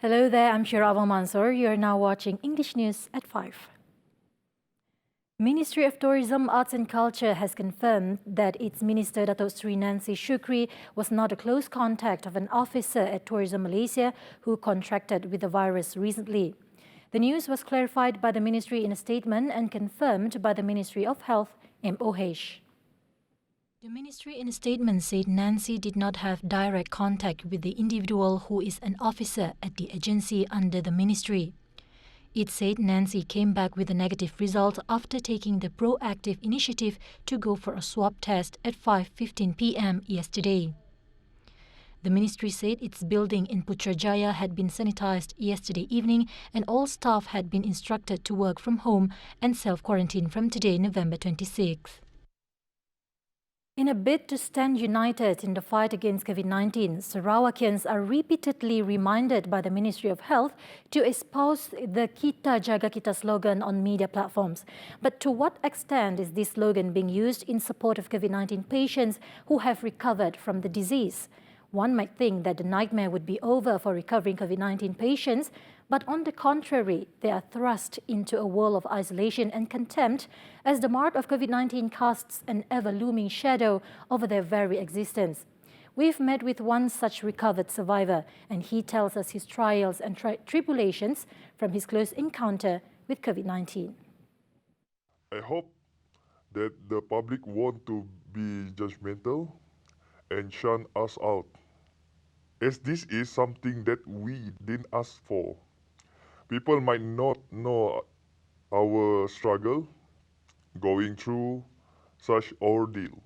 Hello there, I'm Shiraval Mansour. You are now watching English News at 5. Ministry of Tourism, Arts and Culture has confirmed that its Minister Datuk Sri Nancy Shukri was not a close contact of an officer at Tourism Malaysia who contracted with the virus recently. The news was clarified by the ministry in a statement and confirmed by the Ministry of Health, MOH. The ministry in a statement said Nancy did not have direct contact with the individual who is an officer at the agency under the ministry. It said Nancy came back with a negative result after taking the proactive initiative to go for a swab test at 5:15 p.m. yesterday. The ministry said its building in Putrajaya had been sanitized yesterday evening and all staff had been instructed to work from home and self-quarantine from today, November 26th. In a bid to stand united in the fight against COVID-19, Sarawakians are repeatedly reminded by the Ministry of Health to espouse the Kita Jaga Kita slogan on media platforms. But to what extent is this slogan being used in support of COVID-19 patients who have recovered from the disease? One might think that the nightmare would be over for recovering COVID-19 patients, but on the contrary, they are thrust into a world of isolation and contempt as the mark of COVID-19 casts an ever-looming shadow over their very existence. We've met with one such recovered survivor, and he tells us his trials and tribulations from his close encounter with COVID-19. I hope that the public won't to be judgmental and shun us out, as this is something that we didn't ask for. People might not know our struggle going through such ordeal,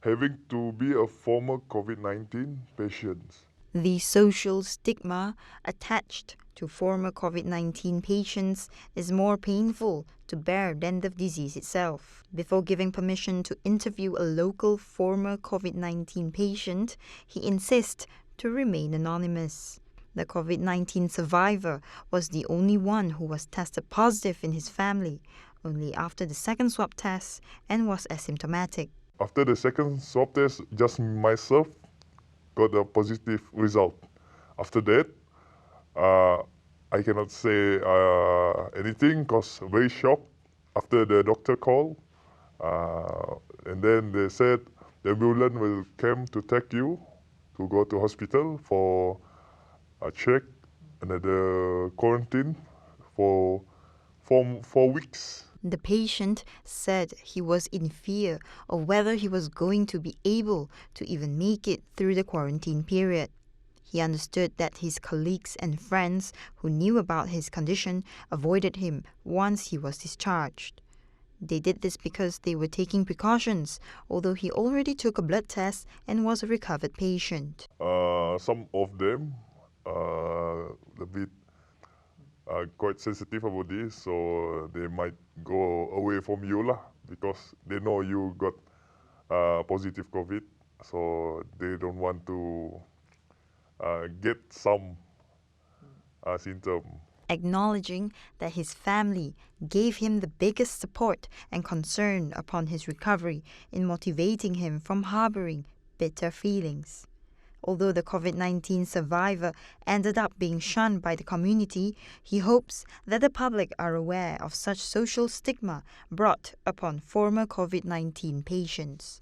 having to be a former COVID-19 patient. The social stigma attached to former COVID-19 patients is more painful to bear than the disease itself. Before giving permission to interview a local former COVID-19 patient, he insists to remain anonymous. The COVID-19 survivor was the only one who was tested positive in his family, only after the second swab test, and was asymptomatic. After the second swab test, just myself got a positive result. After that, I cannot say anything because very shocked after the doctor called. And then they said the ambulance will come to take you to go to hospital for a check and the quarantine for 4 weeks. The patient said he was in fear of whether he was going to be able to even make it through the quarantine period. He understood that his colleagues and friends who knew about his condition avoided him once he was discharged. They did this because they were taking precautions, although he already took a blood test and was a recovered patient. Some of them a bit quite sensitive about this, so they might go away from you because they know you got positive COVID, so they don't want to get some symptom. Acknowledging that his family gave him the biggest support and concern upon his recovery in motivating him from harboring bitter feelings. Although the COVID-19 survivor ended up being shunned by the community, he hopes that the public are aware of such social stigma brought upon former COVID-19 patients.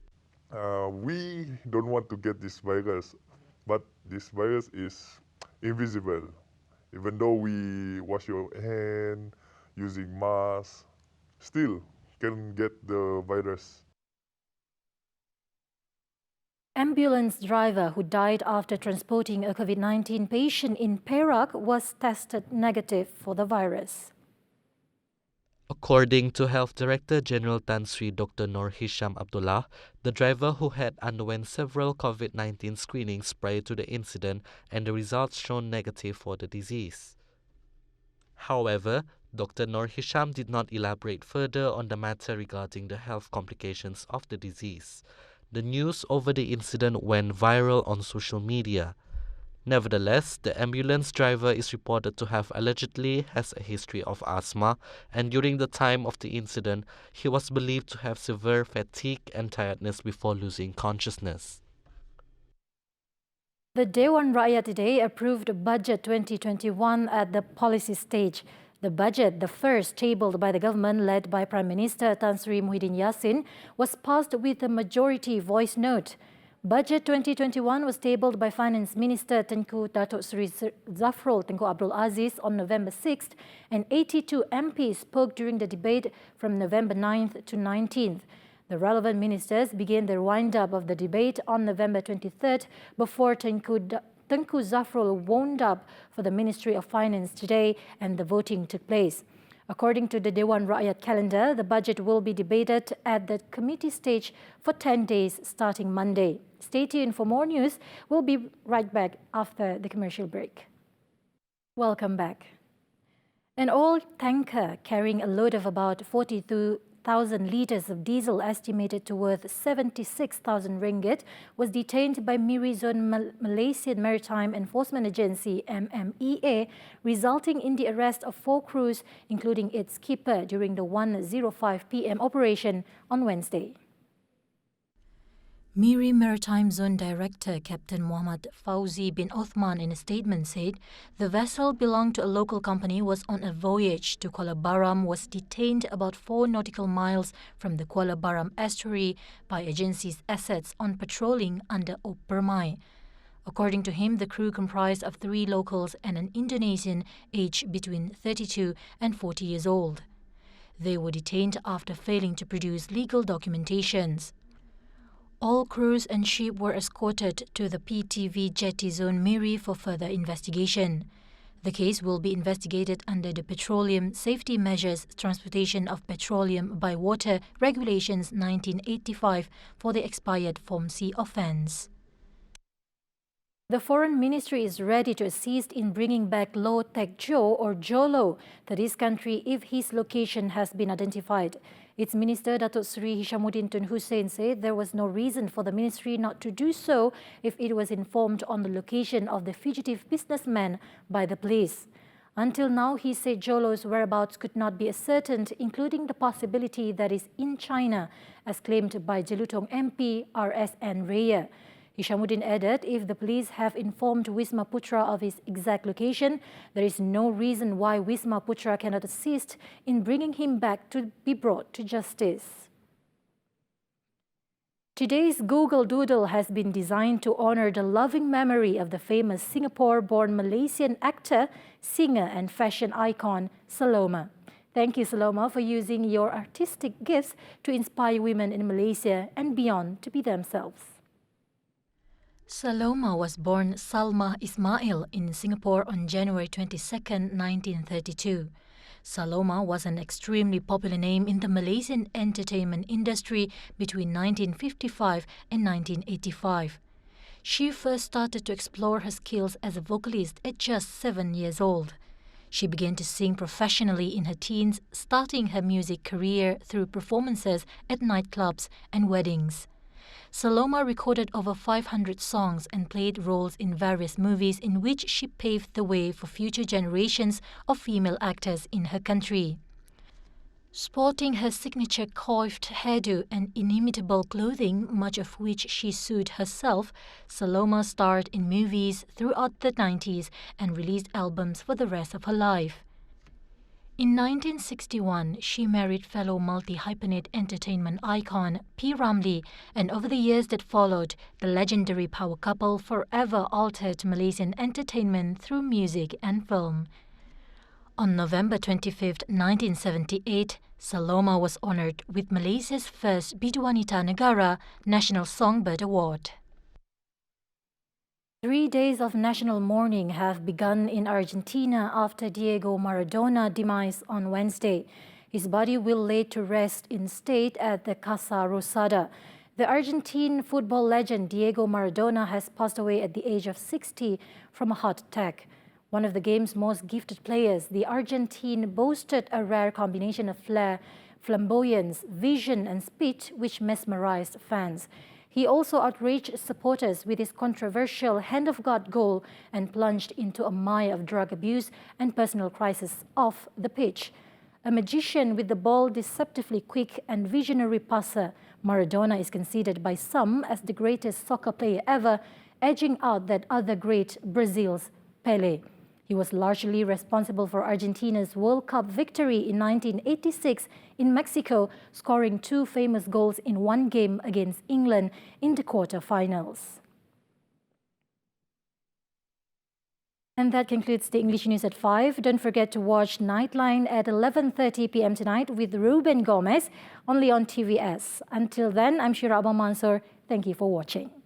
We don't want to get this virus, but this virus is invisible. Even though we wash your hand using mask, still can get the virus. Ambulance driver who died after transporting a COVID-19 patient in Perak was tested negative for the virus. According to Health Director General Tan Sri Dr. Nur Hisham Abdullah, the driver who had underwent several COVID-19 screenings prior to the incident and the results shown negative for the disease. However, Dr. Nur Hisham did not elaborate further on the matter regarding the health complications of the disease. The news over the incident went viral on social media. Nevertheless, the ambulance driver is reported to have allegedly has a history of asthma, and during the time of the incident, he was believed to have severe fatigue and tiredness before losing consciousness. The Dewan Rakyat today approved Budget 2021 at the policy stage. The budget, the first tabled by the government led by Prime Minister Tan Sri Muhyiddin Yassin, was passed with a majority voice note. Budget 2021 was tabled by Finance Minister Tengku Datuk Seri Zafrul Tengku Abdul Aziz on November 6th, and 82 MPs spoke during the debate from November 9th to 19th. The relevant ministers began the wind-up of the debate on November 23rd before Tengku Zafrul wound up for the Ministry of Finance today and the voting took place. According to the Dewan Rakyat calendar, the budget will be debated at the committee stage for 10 days starting Monday. Stay tuned for more news. We'll be right back after the commercial break. Welcome back. An oil tanker carrying a load of about 42,000 litres of diesel estimated to worth 76,000 ringgit was detained by MMEA Zone Malaysian Maritime Enforcement Agency MMEA, resulting in the arrest of 4 crews, including its skipper, during the 1:05 p.m. operation on Wednesday. MMEA Maritime Zone Director Captain Muhammad Fauzi bin Othman in a statement said the vessel belonged to a local company was on a voyage to Kuala Baram, was detained about 4 nautical miles from the Kuala Baram estuary by agency's assets on patrolling under Permai. According to him, the crew comprised of 3 locals and an Indonesian aged between 32 and 40 years old. They were detained after failing to produce legal documentations. All crews and ship were escorted to the PTV Jetty Zone MMEA for further investigation. The case will be investigated under the Petroleum Safety Measures Transportation of Petroleum by Water Regulations 1985 for the expired Form C offence. The Foreign Ministry is ready to assist in bringing back Low Tech Joe or Jolo to this country if his location has been identified. Its Minister Datuk Seri Hishamuddin Tun Hussein said there was no reason for the ministry not to do so if it was informed on the location of the fugitive businessman by the police. Until now, he said Jolo's whereabouts could not be ascertained, including the possibility that is in China, as claimed by Jelutong MP RSN Raya. Hishamuddin added if the police have informed Wisma Putra of his exact location, there is no reason why Wisma Putra cannot assist in bringing him back to be brought to justice. Today's Google Doodle has been designed to honor the loving memory of the famous Singapore-born Malaysian actor, singer and fashion icon, Saloma. Thank you, Saloma, for using your artistic gifts to inspire women in Malaysia and beyond to be themselves. Saloma was born Salma Ismail in Singapore on January 22, 1932. Saloma was an extremely popular name in the Malaysian entertainment industry between 1955 and 1985. She first started to explore her skills as a vocalist at just 7 years old. She began to sing professionally in her teens, starting her music career through performances at nightclubs and weddings. Saloma recorded over 500 songs and played roles in various movies in which she paved the way for future generations of female actors in her country. Sporting her signature coiffed hairdo and inimitable clothing, much of which she sewed herself, Saloma starred in movies throughout the 90s and released albums for the rest of her life. In 1961, she married fellow multi-hyphenate entertainment icon P. Ramlee, and over the years that followed, the legendary power couple forever altered Malaysian entertainment through music and film. On November 25, 1978, Saloma was honoured with Malaysia's first Biduanita Negara National Songbird Award. 3 days of national mourning have begun in Argentina after Diego Maradona's demise on Wednesday. His body will lay to rest in state at the Casa Rosada. The Argentine football legend Diego Maradona has passed away at the age of 60 from a heart attack. One of the game's most gifted players, the Argentine boasted a rare combination of flair, flamboyance, vision and speed which mesmerized fans. He also outraged supporters with his controversial hand of God goal and plunged into a mire of drug abuse and personal crisis off the pitch. A magician with the ball, deceptively quick and visionary passer, Maradona is considered by some as the greatest soccer player ever, edging out that other great, Brazil's Pelé. He was largely responsible for Argentina's World Cup victory in 1986 in Mexico, scoring 2 famous goals in one game against England in the quarter-finals. And that concludes the English News at 5. Don't forget to watch Nightline at 11:30 p.m. tonight with Ruben Gomez, only on TVS. Until then, I'm Shira Abang Mansour. Thank you for watching.